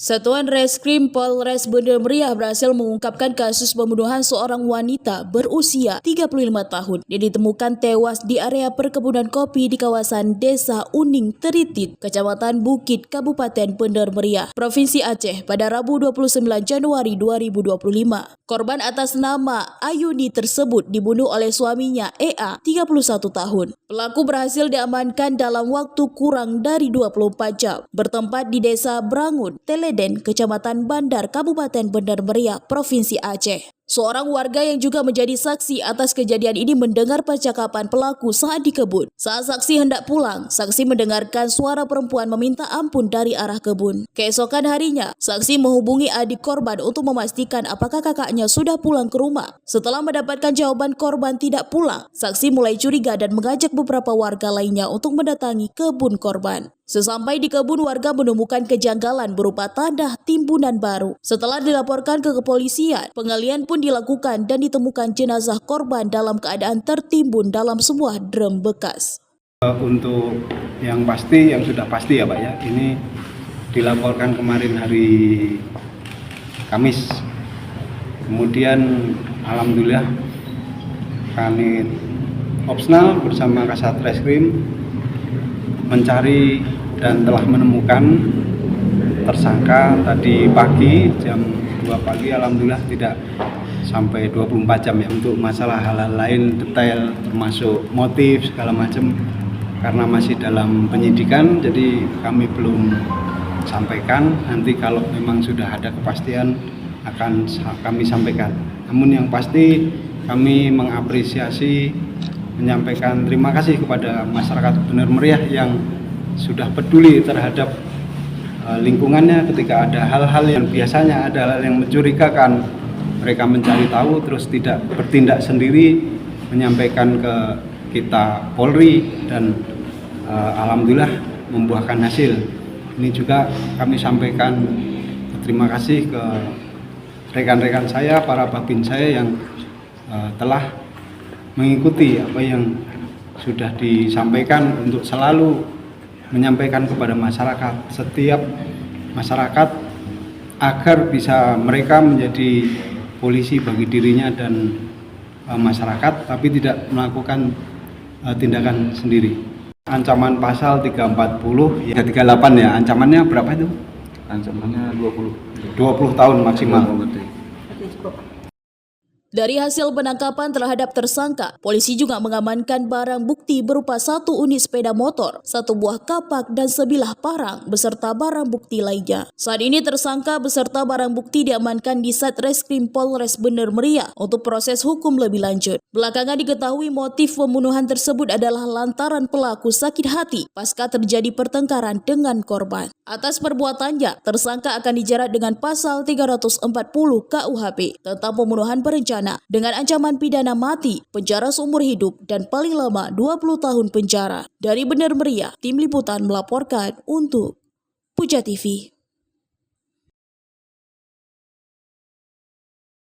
Satuan Reskrim Polres Bener Meriah berhasil mengungkapkan kasus pembunuhan seorang wanita berusia 35 tahun yang ditemukan tewas di area perkebunan kopi di kawasan Desa Uning Teritit, Kecamatan Bukit, Kabupaten Bener Meriah, Provinsi Aceh pada Rabu 29 Januari 2025. Korban atas nama Ayuni tersebut dibunuh oleh suaminya EA, 31 tahun. Pelaku berhasil diamankan dalam waktu kurang dari 24 jam, bertempat di Desa Brangun, Teleden, Kecamatan Bandar, Kabupaten Bener Meriah, Provinsi Aceh. Seorang warga yang juga menjadi saksi atas kejadian ini mendengar percakapan pelaku saat di kebun. Saat saksi hendak pulang, saksi mendengarkan suara perempuan meminta ampun dari arah kebun. Keesokan harinya, saksi menghubungi adik korban untuk memastikan apakah kakaknya sudah pulang ke rumah. Setelah mendapatkan jawaban korban tidak pulang, saksi mulai curiga dan mengajak beberapa warga lainnya untuk mendatangi kebun korban. Sesampai di kebun, warga menemukan kejanggalan berupa tanah timbunan baru. Setelah dilaporkan ke kepolisian, penggalian pun dilakukan dan ditemukan jenazah korban dalam keadaan tertimbun dalam sebuah drum bekas. Untuk yang pasti, yang sudah pasti ya Pak ya, ini dilaporkan kemarin hari Kamis. Kemudian alhamdulillah kami Opsnal bersama Kasat Reskrim mencari dan telah menemukan tersangka tadi pagi jam 2 pagi, alhamdulillah tidak sampai 24 jam ya. Untuk masalah hal-hal lain detail termasuk motif segala macam karena masih dalam penyidikan, jadi kami belum sampaikan. Nanti kalau memang sudah ada kepastian akan kami sampaikan. Namun yang pasti kami mengapresiasi, menyampaikan terima kasih kepada masyarakat Bener Meriah yang sudah peduli terhadap lingkungannya ketika ada hal-hal yang biasanya ada hal yang mencurigakan. Mereka mencari tahu terus tidak bertindak sendiri, menyampaikan ke kita Polri dan alhamdulillah membuahkan hasil. Ini juga kami sampaikan terima kasih ke rekan-rekan saya, para babin saya yang telah mengikuti apa yang sudah disampaikan untuk selalu menyampaikan kepada masyarakat, setiap masyarakat agar bisa mereka menjadi polisi bagi dirinya dan masyarakat, tapi tidak melakukan tindakan sendiri. Ancaman pasal 340 ya 38 ya, ancamannya berapa itu? Ancamannya 20 tahun maksimal. Dari hasil penangkapan terhadap tersangka, polisi juga mengamankan barang bukti berupa 1 unit sepeda motor, 1 buah kapak, dan sebilah parang beserta barang bukti lainnya. Saat ini tersangka beserta barang bukti diamankan di Satreskrim Polres Bener Meriah untuk proses hukum lebih lanjut. Belakangan diketahui motif pembunuhan tersebut adalah lantaran pelaku sakit hati pasca terjadi pertengkaran dengan korban. Atas perbuatannya, tersangka akan dijerat dengan pasal 340 KUHP tentang pembunuhan berencana dengan ancaman pidana mati, penjara seumur hidup, dan paling lama 20 tahun penjara. Dari Bener Meriah, tim liputan melaporkan untuk Puja TV.